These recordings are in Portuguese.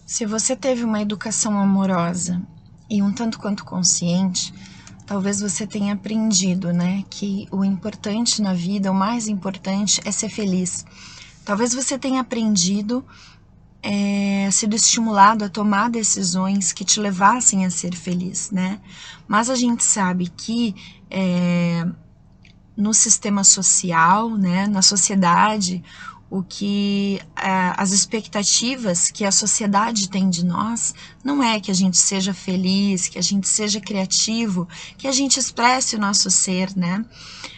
Se você teve uma educação amorosa e um tanto quanto consciente, talvez você tenha aprendido, né, que o importante na vida, o mais importante é ser feliz. Talvez você tenha aprendido, sido estimulado a tomar decisões que te levassem a ser feliz, né? Mas a gente sabe que no sistema social, né, na sociedade, o que as expectativas que a sociedade tem de nós não é que a gente seja feliz, que a gente seja criativo, que a gente expresse o nosso ser, né?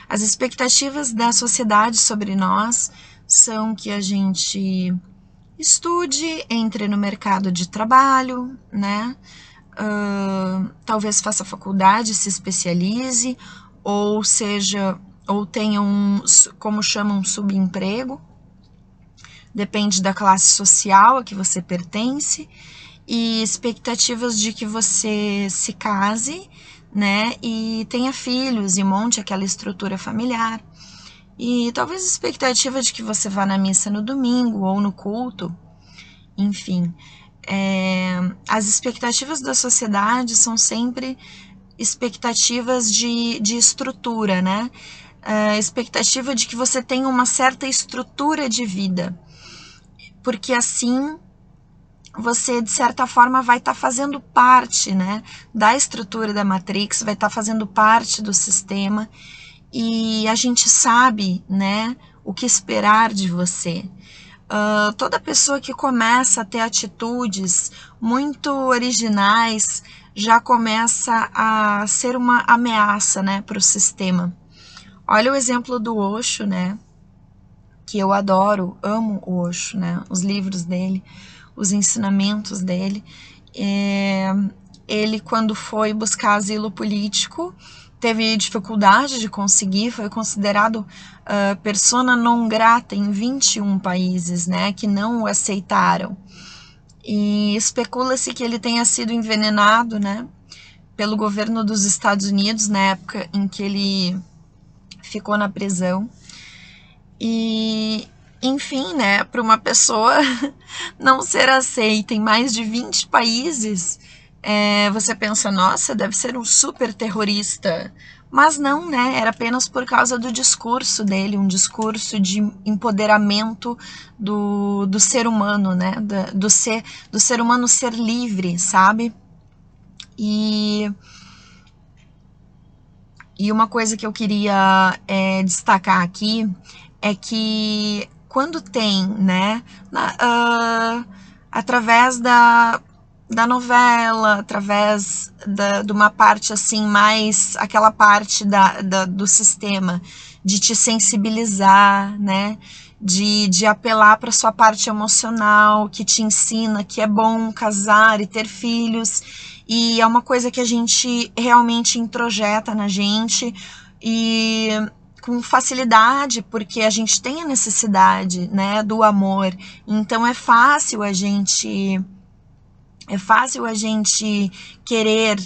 As expectativas da sociedade sobre nós são que a gente estude, entre no mercado de trabalho, né? Talvez faça faculdade, se especialize, ou tenha como chamam, um subemprego. Depende da classe social a que você pertence, e expectativas de que você se case, né, e tenha filhos e monte aquela estrutura familiar. E talvez expectativa de que você vá na missa no domingo ou no culto. Enfim, as expectativas da sociedade são sempre expectativas de estrutura, né? Expectativa de que você tenha uma certa estrutura de vida, porque assim você, de certa forma, vai estar fazendo parte, né, da estrutura da Matrix, vai estar fazendo parte do sistema, e a gente sabe, né, o que esperar de você. Toda pessoa que começa a ter atitudes muito originais já começa a ser uma ameaça, né, para o sistema. Olha o exemplo do Osho, né, que eu adoro, amo o Osho, né, os livros dele, os ensinamentos dele. Ele, quando foi buscar asilo político, teve dificuldade de conseguir, foi considerado persona non grata em 21 países, né, que não o aceitaram. E especula-se que ele tenha sido envenenado, né, pelo governo dos Estados Unidos na época em que ele ficou na prisão. E, enfim, né, para uma pessoa não ser aceita em mais de 20 países, você pensa, nossa, deve ser um super terrorista. Mas não, né, era apenas por causa do discurso dele, um discurso de empoderamento do ser humano, né, do ser humano ser livre, sabe? E uma coisa que eu queria destacar aqui é que quando tem, né, através da novela, através de uma parte assim, mais aquela parte do sistema, de te sensibilizar, né, de apelar para sua parte emocional, que te ensina que é bom casar e ter filhos, e é uma coisa que a gente realmente introjeta na gente, e com facilidade, porque a gente tem a necessidade, né, do amor. Então é fácil a gente querer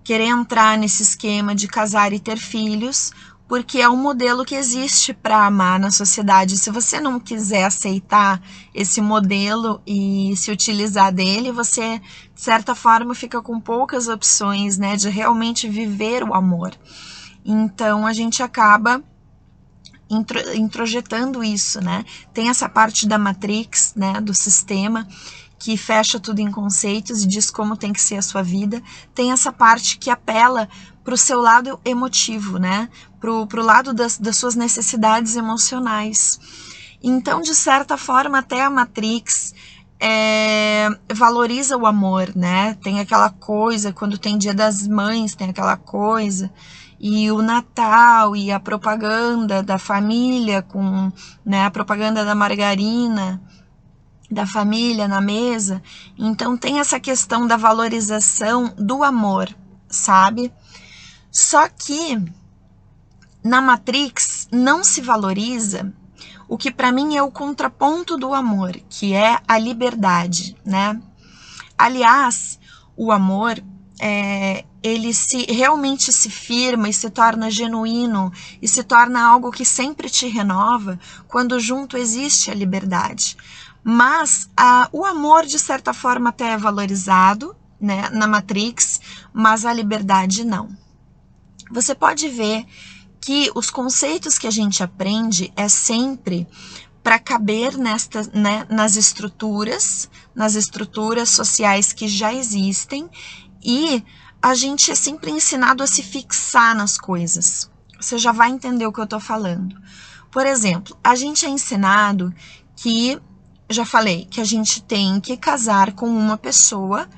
entrar nesse esquema de casar e ter filhos, porque é um modelo que existe para amar na sociedade. Se você não quiser aceitar esse modelo e se utilizar dele, você, de certa forma, fica com poucas opções, né, de realmente viver o amor. Então, a gente acaba introjetando isso, né? Tem essa parte da Matrix, né, do sistema, que fecha tudo em conceitos e diz como tem que ser a sua vida. Tem essa parte que apela para o seu lado emotivo, né? Pro lado das suas necessidades emocionais. Então, de certa forma, até a Matrix valoriza o amor, né? Tem aquela coisa, quando tem Dia das Mães, tem aquela coisa, e o Natal, e a propaganda da família, com, né, a propaganda da margarina, da família na mesa. Então tem essa questão da valorização do amor, sabe? Só que na Matrix não se valoriza o que para mim é o contraponto do amor, que é a liberdade, né? Aliás, o amor ele realmente se firma e se torna genuíno e se torna algo que sempre te renova quando junto existe a liberdade. Mas o amor, de certa forma, até é valorizado, né, na Matrix, mas a liberdade não. Você pode ver que os conceitos que a gente aprende é sempre para caber nas estruturas sociais que já existem, e a gente é sempre ensinado a se fixar nas coisas. Você já vai entender o que eu estou falando. Por exemplo, a gente é ensinado que, já falei, que a gente tem que casar com uma pessoa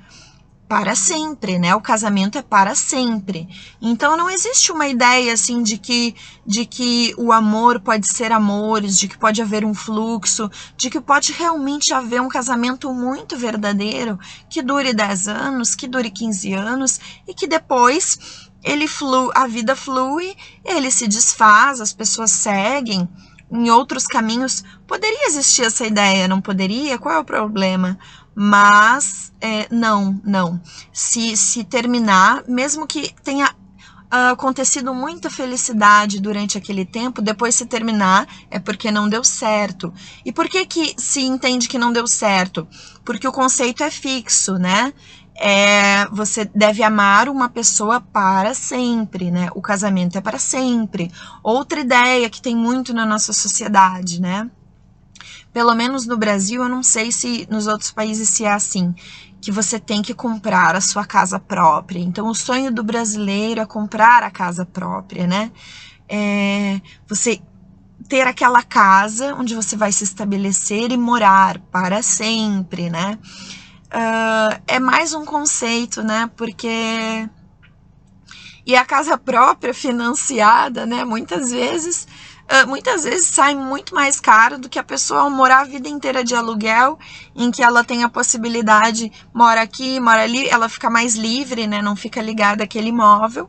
para sempre, né? O casamento é para sempre. Então não existe uma ideia assim de que o amor pode ser amores, de que pode haver um fluxo, de que pode realmente haver um casamento muito verdadeiro, que dure 10 anos, que dure 15 anos e que depois a vida flui, ele se desfaz, as pessoas seguem em outros caminhos. Poderia existir essa ideia, não poderia? Qual é o problema? Mas não. Se terminar, mesmo que tenha acontecido muita felicidade durante aquele tempo, depois se terminar é porque não deu certo. E por que se entende que não deu certo? Porque o conceito é fixo, né? Você deve amar uma pessoa para sempre, né? O casamento é para sempre. Outra ideia que tem muito na nossa sociedade, né? Pelo menos no Brasil, eu não sei se nos outros países se é assim, que você tem que comprar a sua casa própria. Então, o sonho do brasileiro é comprar a casa própria, né? Você ter aquela casa onde você vai se estabelecer e morar para sempre, né? É mais um conceito, né? Porque... E a casa própria financiada, né? Muitas vezes sai muito mais caro do que a pessoa morar a vida inteira de aluguel, em que ela tem a possibilidade, mora aqui, mora ali, ela fica mais livre, né? Não fica ligada àquele imóvel.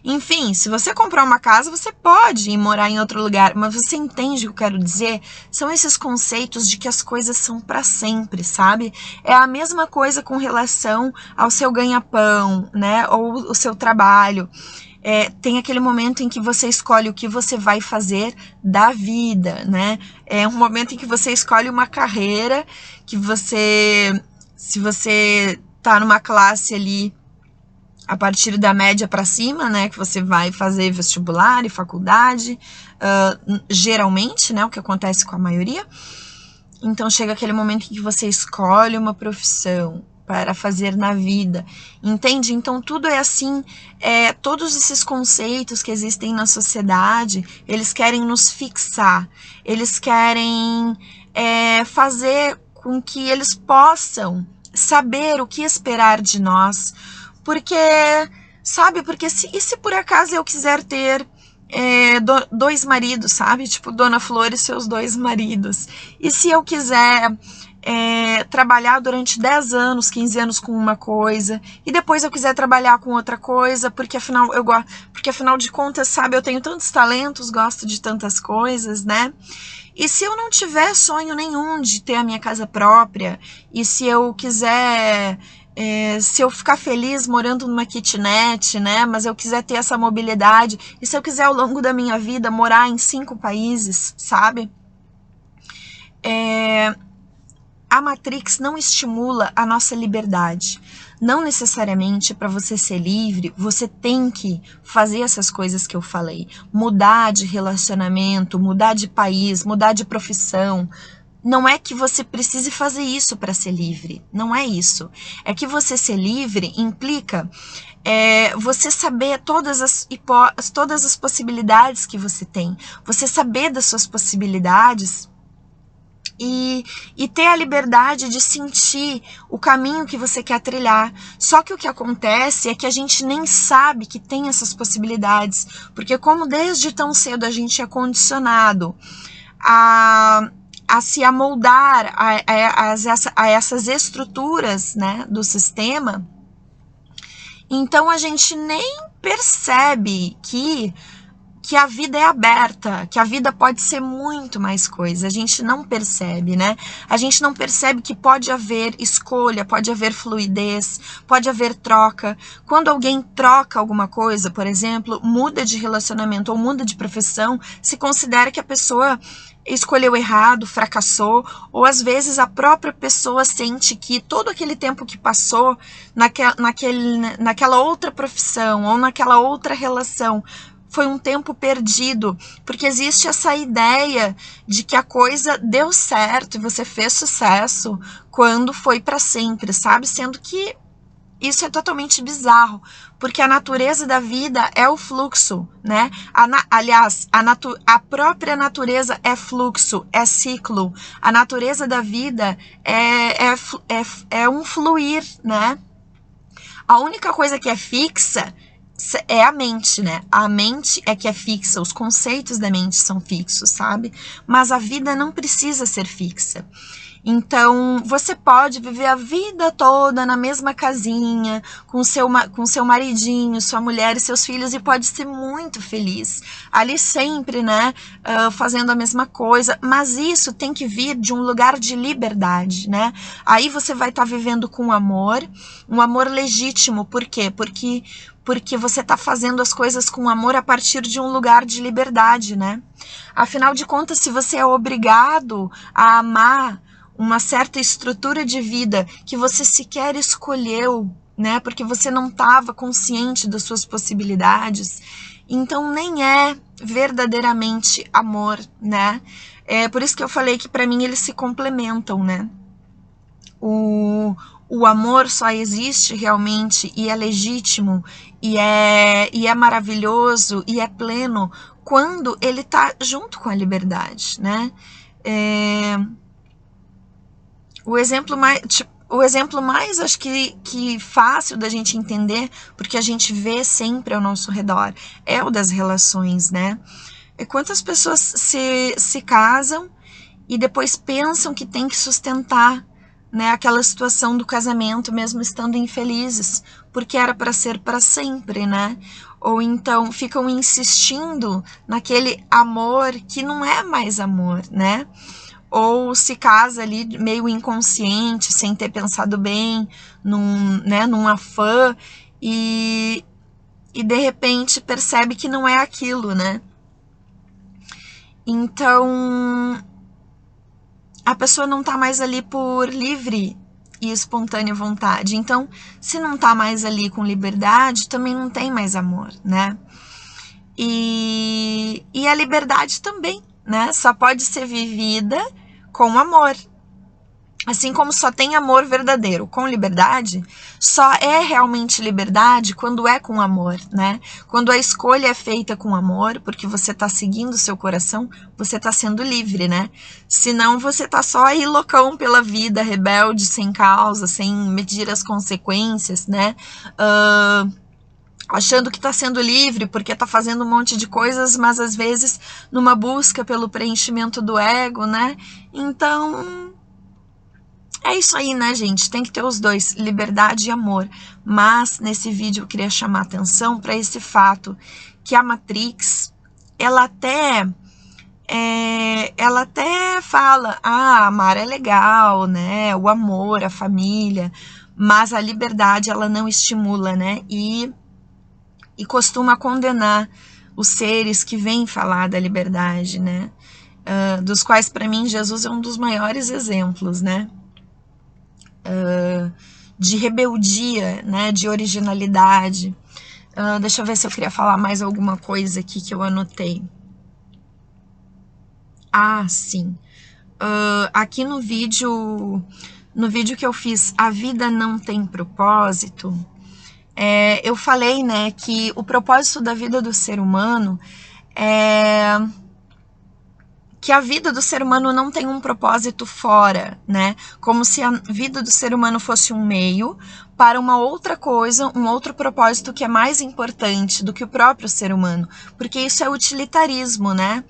Enfim, se você comprar uma casa, você pode ir morar em outro lugar, mas você entende o que eu quero dizer? São esses conceitos de que as coisas são para sempre, sabe? É a mesma coisa com relação ao seu ganha-pão, né? Ou o seu trabalho. Tem aquele momento em que você escolhe o que você vai fazer da vida, né? É um momento em que você escolhe uma carreira que se você tá numa classe ali a partir da média para cima, né, que você vai fazer vestibular e faculdade, geralmente, né, o que acontece com a maioria. Então chega aquele momento em que você escolhe uma profissão para fazer na vida, entende? Então tudo é assim, todos esses conceitos que existem na sociedade, eles querem nos fixar, eles querem fazer com que eles possam saber o que esperar de nós, porque, sabe, e se por acaso eu quiser ter 2 maridos, sabe? Tipo, Dona Flor e seus 2 maridos. E se eu quiser trabalhar durante 10 anos, 15 anos com uma coisa, e depois eu quiser trabalhar com outra coisa, porque afinal de contas, sabe, eu tenho tantos talentos, gosto de tantas coisas, né? E se eu não tiver sonho nenhum de ter a minha casa própria, e se eu quiser... se eu ficar feliz morando numa kitnet, né, mas eu quiser ter essa mobilidade, e se eu quiser ao longo da minha vida morar em 5 países, sabe? A Matrix não estimula a nossa liberdade. Não necessariamente para você ser livre, você tem que fazer essas coisas que eu falei. Mudar de relacionamento, mudar de país, mudar de profissão. Não é que você precise fazer isso para ser livre, não é isso. É que você ser livre implica você saber todas as possibilidades que você tem, você saber das suas possibilidades e ter a liberdade de sentir o caminho que você quer trilhar. Só que o que acontece é que a gente nem sabe que tem essas possibilidades, porque como desde tão cedo a gente é condicionado a se amoldar a essas estruturas, né, do sistema, então a gente nem percebe que a vida é aberta, que a vida pode ser muito mais coisa. A gente não percebe, né? A gente não percebe que pode haver escolha, pode haver fluidez, pode haver troca. Quando alguém troca alguma coisa, por exemplo, muda de relacionamento ou muda de profissão, se considera que a pessoa escolheu errado, fracassou, ou às vezes a própria pessoa sente que todo aquele tempo que passou naquela outra profissão ou naquela outra relação foi um tempo perdido, porque existe essa ideia de que a coisa deu certo e você fez sucesso quando foi para sempre, sabe? Sendo que isso é totalmente bizarro, porque a natureza da vida é o fluxo, né? Aliás, a própria natureza é fluxo, é ciclo. A natureza da vida é um fluir, né? A única coisa que é fixa é a mente, né? A mente é que é fixa, os conceitos da mente são fixos, sabe? Mas a vida não precisa ser fixa. Então, você pode viver a vida toda na mesma casinha, com seu maridinho, sua mulher e seus filhos, e pode ser muito feliz. Ali sempre, né, fazendo a mesma coisa, mas isso tem que vir de um lugar de liberdade, né? Aí você vai estar vivendo com amor, um amor legítimo. Por quê? Porque você está fazendo as coisas com amor a partir de um lugar de liberdade, né? Afinal de contas, se você é obrigado a amar uma certa estrutura de vida que você sequer escolheu, né? Porque você não estava consciente das suas possibilidades, então nem é verdadeiramente amor, né? É por isso que eu falei que para mim eles se complementam, né? O amor só existe realmente e é legítimo e é maravilhoso e é pleno quando ele está junto com a liberdade, né? O exemplo mais acho que fácil da gente entender, porque a gente vê sempre ao nosso redor, é o das relações, né? E quantas pessoas se casam e depois pensam que tem que sustentar, né, aquela situação do casamento, mesmo estando infelizes, porque era para ser para sempre, né? Ou então ficam insistindo naquele amor que não é mais amor, né? Ou se casa ali meio inconsciente, sem ter pensado bem, num afã, e de repente percebe que não é aquilo, né? Então, a pessoa não tá mais ali por livre e espontânea vontade. Então, se não tá mais ali com liberdade, também não tem mais amor, né? E a liberdade também, né? Só pode ser vivida com amor. Assim como só tem amor verdadeiro com liberdade, só é realmente liberdade quando é com amor, né? Quando a escolha é feita com amor, porque você tá seguindo o seu coração, você tá sendo livre, né? Senão você tá só aí loucão pela vida, rebelde, sem causa, sem medir as consequências, né? Achando que tá sendo livre porque tá fazendo um monte de coisas, mas às vezes numa busca pelo preenchimento do ego, né? Então, é isso aí, né, gente? Tem que ter os dois, liberdade e amor. Mas nesse vídeo eu queria chamar atenção para esse fato que a Matrix, ela até fala, amar é legal, né? O amor, a família, mas a liberdade ela não estimula, né? E costuma condenar os seres que vêm falar da liberdade, né? Dos quais, para mim, Jesus é um dos maiores exemplos, né? De rebeldia, né? De originalidade. Deixa eu ver se eu queria falar mais alguma coisa aqui que eu anotei. Sim. Aqui no vídeo que eu fiz, A Vida Não Tem Propósito, eu falei, né, que o propósito da vida do ser humano é que a vida do ser humano não tem um propósito fora, né? Como se a vida do ser humano fosse um meio para uma outra coisa, um outro propósito que é mais importante do que o próprio ser humano, porque isso é utilitarismo, né?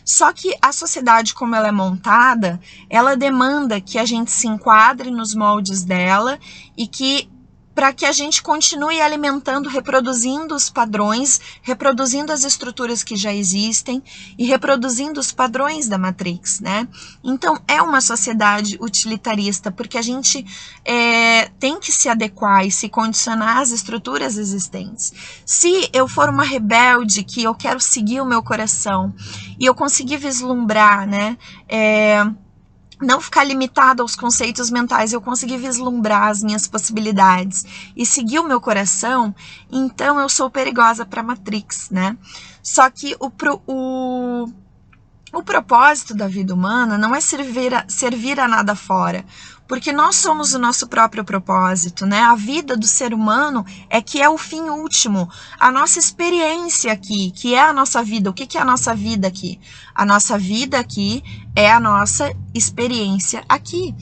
Só que a sociedade, como ela é montada, ela demanda que a gente se enquadre nos moldes dela e que para que a gente continue alimentando, reproduzindo os padrões, reproduzindo as estruturas que já existem e reproduzindo os padrões da Matrix, né? Então, é uma sociedade utilitarista, porque a gente tem que se adequar e se condicionar às estruturas existentes. Se eu for uma rebelde, que eu quero seguir o meu coração, e eu conseguir vislumbrar, né? Não ficar limitada aos conceitos mentais, eu conseguir vislumbrar as minhas possibilidades e seguir o meu coração, então eu sou perigosa para a Matrix, né? Só que o propósito da vida humana não é servir a nada fora, porque nós somos o nosso próprio propósito, né? A vida do ser humano é que é o fim último, a nossa experiência aqui, que é a nossa vida. O que é a nossa vida aqui? A nossa vida aqui é a nossa experiência aqui.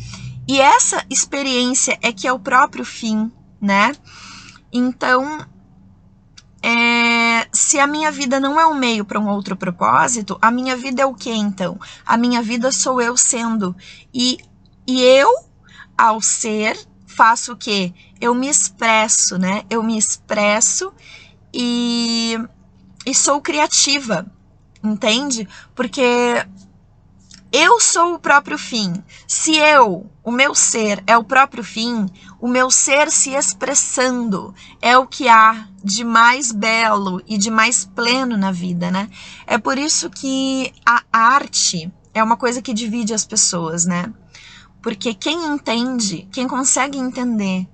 E essa experiência é que é o próprio fim, né? Então, se a minha vida não é um meio para um outro propósito, a minha vida é o que então? A minha vida sou eu sendo. E eu, ao ser, faço o quê? Eu me expresso, né? Eu me expresso e sou criativa, entende? Porque eu sou o próprio fim. Se o meu ser é o próprio fim, o meu ser se expressando é o que há de mais belo e de mais pleno na vida, né? É por isso que a arte é uma coisa que divide as pessoas, né? Porque quem entende, quem consegue entender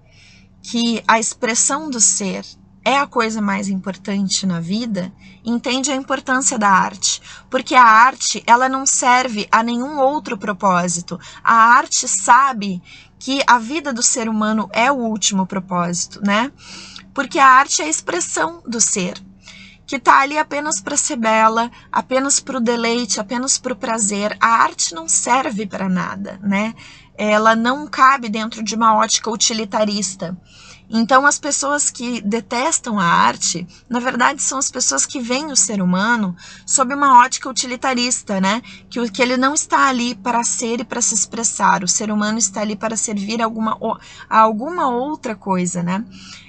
que a expressão do ser é a coisa mais importante na vida, entende a importância da arte. Porque a arte, ela não serve a nenhum outro propósito. A arte sabe que a vida do ser humano é o último propósito, né? Porque a arte é a expressão do ser, que está ali apenas para ser bela, apenas para o deleite, apenas para o prazer. A arte não serve para nada, né? Ela não cabe dentro de uma ótica utilitarista. Então, as pessoas que detestam a arte, na verdade, são as pessoas que veem o ser humano sob uma ótica utilitarista, né? Que ele não está ali para ser e para se expressar. O ser humano está ali para servir a alguma outra coisa, né?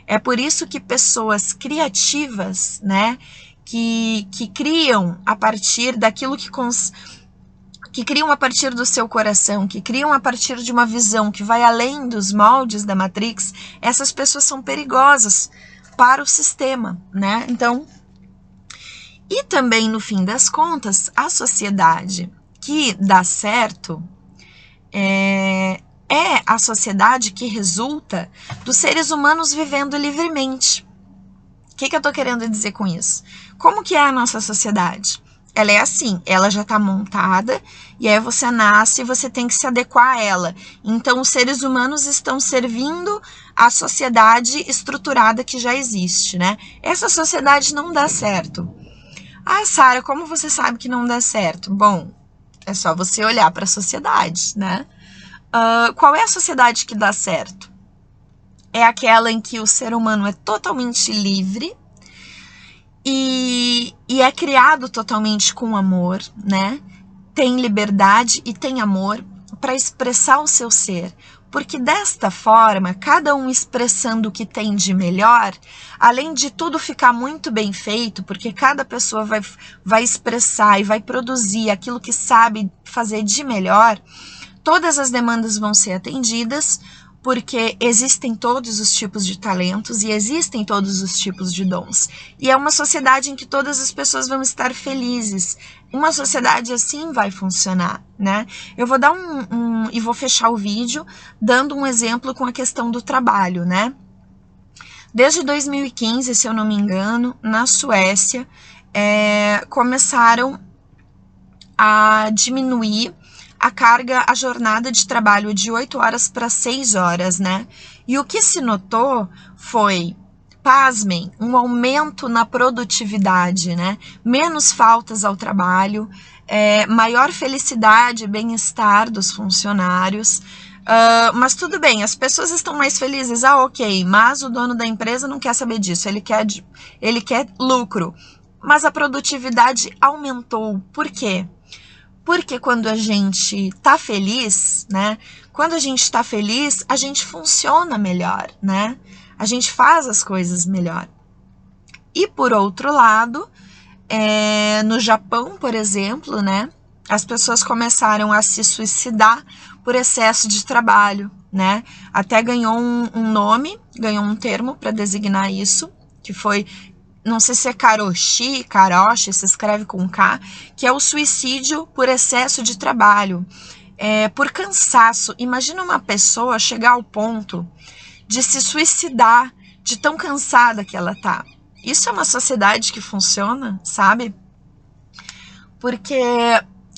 É por isso que pessoas criativas, né? Que criam a partir daquilo que criam a partir do seu coração, que criam a partir de uma visão que vai além dos moldes da Matrix, essas pessoas são perigosas para o sistema, né? Então, e também, no fim das contas, a sociedade que dá certo é a sociedade que resulta dos seres humanos vivendo livremente. O que eu tô querendo dizer com isso? Como que é a nossa sociedade? Ela é assim, ela já está montada, e aí você nasce e você tem que se adequar a ela. Então, os seres humanos estão servindo a sociedade estruturada que já existe, né? Essa sociedade não dá certo. Ah, Sara, como você sabe que não dá certo? Bom, é só você olhar para a sociedade, né? Qual é a sociedade que dá certo? É aquela em que o ser humano é totalmente livre, e é criado totalmente com amor, né? Tem liberdade e tem amor para expressar o seu ser. Porque desta forma, cada um expressando o que tem de melhor, além de tudo ficar muito bem feito, porque cada pessoa vai expressar e vai produzir aquilo que sabe fazer de melhor, todas as demandas vão ser atendidas, porque existem todos os tipos de talentos e existem todos os tipos de dons. E é uma sociedade em que todas as pessoas vão estar felizes. Uma sociedade assim vai funcionar, né? Eu vou dar e vou fechar o vídeo dando um exemplo com a questão do trabalho, né? Desde 2015, se eu não me engano, na Suécia, começaram a diminuir a jornada de trabalho de 8 horas para 6 horas, né? E o que se notou foi, pasmem, um aumento na produtividade, né? Menos faltas ao trabalho, maior felicidade e bem-estar dos funcionários. Mas tudo bem, as pessoas estão mais felizes, ok, mas o dono da empresa não quer saber disso, ele quer lucro. Mas a produtividade aumentou. Por quê? Porque quando a gente tá feliz, né? Quando a gente tá feliz, a gente funciona melhor, né? a gente faz as coisas melhor. E por outro lado, no Japão, por exemplo, né, as pessoas começaram a se suicidar por excesso de trabalho, né? Até ganhou um nome, ganhou um termo para designar isso, que foi, não sei se é karoshi, se escreve com K, que é o suicídio por excesso de trabalho, por cansaço. Imagina uma pessoa chegar ao ponto de se suicidar, de tão cansada que ela tá. Isso é uma sociedade que funciona, sabe? Porque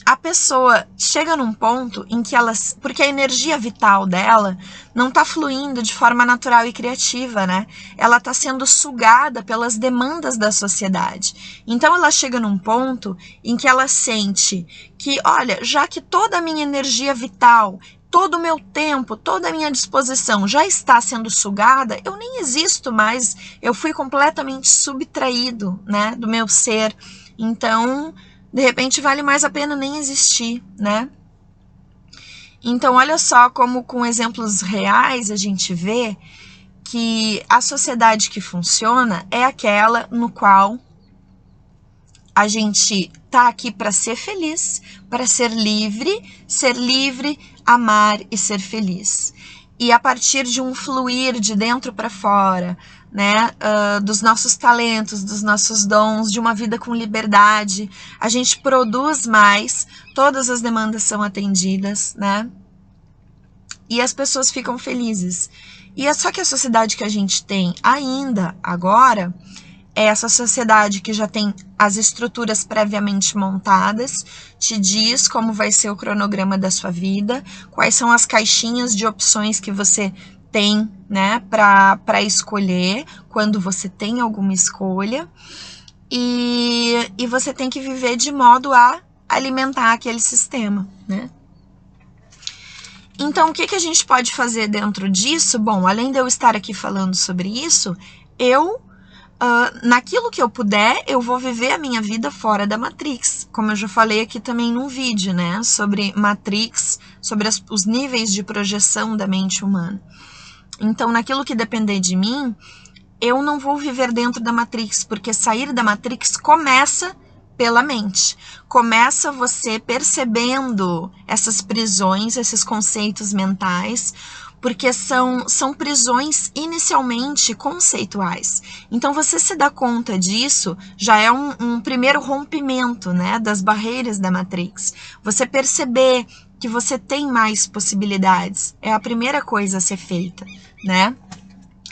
a pessoa chega num ponto em que porque a energia vital dela não tá fluindo de forma natural e criativa, né? Ela tá sendo sugada pelas demandas da sociedade. Então ela chega num ponto em que ela sente que, olha, já que toda a minha energia vital, todo o meu tempo, toda a minha disposição já está sendo sugada, eu nem existo mais, eu fui completamente subtraído, né, do meu ser. Então, de repente, vale mais a pena nem existir, né? Então, olha só como com exemplos reais a gente vê que a sociedade que funciona é aquela no qual a gente tá aqui para ser feliz, para ser livre, amar e ser feliz. E a partir de um fluir de dentro para fora, né, dos nossos talentos, dos nossos dons, de uma vida com liberdade, a gente produz mais, todas as demandas são atendidas, né, e as pessoas ficam felizes. E é só que a sociedade que a gente tem ainda agora é essa sociedade que já tem as estruturas previamente montadas, te diz como vai ser o cronograma da sua vida, quais são as caixinhas de opções que você tem, né, para escolher, quando você tem alguma escolha, e você tem que viver de modo a alimentar aquele sistema, né? Então, o que a gente pode fazer dentro disso? Bom, além de eu estar aqui falando sobre isso, naquilo que eu puder, eu vou viver a minha vida fora da Matrix. Como eu já falei aqui também num vídeo, né? Sobre Matrix, sobre os níveis de projeção da mente humana. Então, naquilo que depender de mim, eu não vou viver dentro da Matrix, porque sair da Matrix começa pela mente. Começa você percebendo essas prisões, esses conceitos mentais, porque são prisões inicialmente conceituais. Então, você se dá conta disso, já é um primeiro rompimento, né, das barreiras da Matrix. Você perceber que você tem mais possibilidades é a primeira coisa a ser feita, né?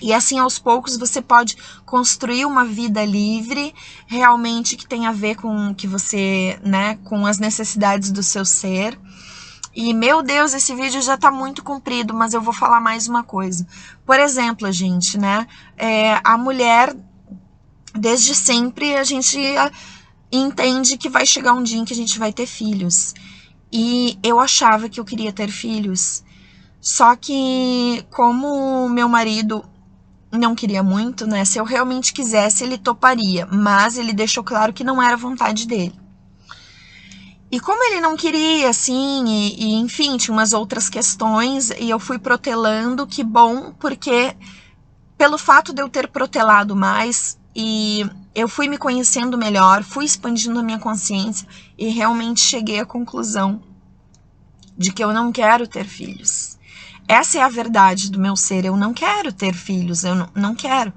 E assim, aos poucos, você pode construir uma vida livre, realmente que tem a ver com que você, né, com as necessidades do seu ser. E, meu Deus, esse vídeo já tá muito comprido, mas eu vou falar mais uma coisa. Por exemplo, gente, né, a mulher, desde sempre, a gente entende que vai chegar um dia em que a gente vai ter filhos. E eu achava que eu queria ter filhos. Só que, como meu marido não queria muito, né? Se eu realmente quisesse, ele toparia, mas ele deixou claro que não era vontade dele. E como ele não queria, assim, enfim, tinha umas outras questões, e eu fui protelando, que bom, porque pelo fato de eu ter protelado mais, e eu fui me conhecendo melhor, fui expandindo a minha consciência, e realmente cheguei à conclusão de que eu não quero ter filhos. Essa é a verdade do meu ser, eu não quero ter filhos, eu não quero.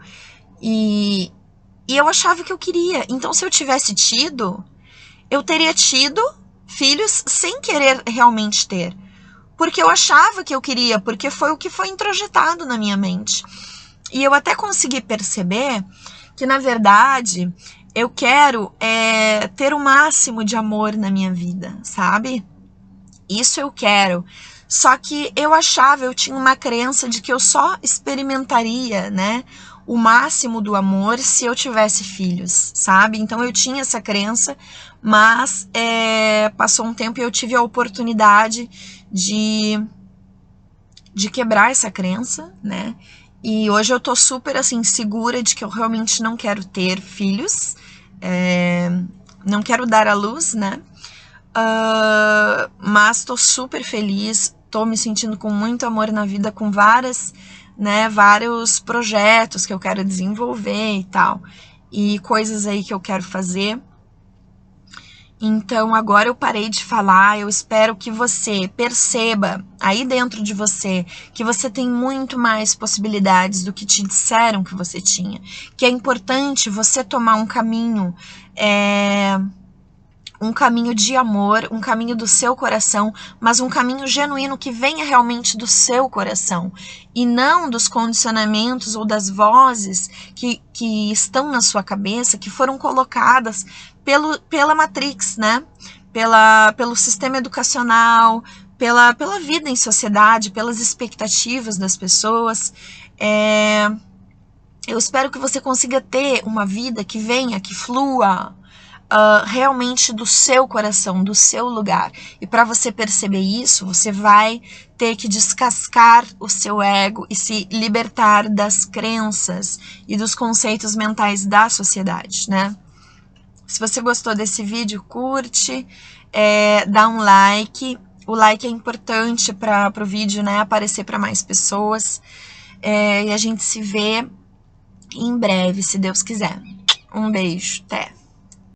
E eu achava que eu queria, então se eu tivesse tido, eu teria tido filhos sem querer realmente ter. Porque eu achava que eu queria, porque foi o que foi introjetado na minha mente. E eu até consegui perceber que, na verdade, eu quero ter o máximo de amor na minha vida, sabe? Isso eu quero. Só que eu tinha uma crença de que eu só experimentaria, né, o máximo do amor se eu tivesse filhos, sabe? Então eu tinha essa crença, mas passou um tempo e eu tive a oportunidade de quebrar essa crença, né? E hoje eu tô super, assim, segura de que eu realmente não quero ter filhos, não quero dar à luz, né? Mas tô super feliz, tô me sentindo com muito amor na vida, com várias, né, vários projetos que eu quero desenvolver e tal, e coisas aí que eu quero fazer. Então, agora eu parei de falar, eu espero que você perceba aí dentro de você que você tem muito mais possibilidades do que te disseram que você tinha, que é importante você tomar um caminho de amor, um caminho do seu coração, mas um caminho genuíno que venha realmente do seu coração e não dos condicionamentos ou das vozes que estão na sua cabeça, que foram colocadas pela Matrix, né? Pelo sistema educacional, pela vida em sociedade, pelas expectativas das pessoas. Eu espero que você consiga ter uma vida que venha, que flua, realmente do seu coração, do seu lugar. E para você perceber isso, você vai ter que descascar o seu ego e se libertar das crenças e dos conceitos mentais da sociedade, né? Se você gostou desse vídeo, curte, dá um like. O like é importante para o vídeo, né, aparecer para mais pessoas. E a gente se vê em breve, se Deus quiser. Um beijo, até!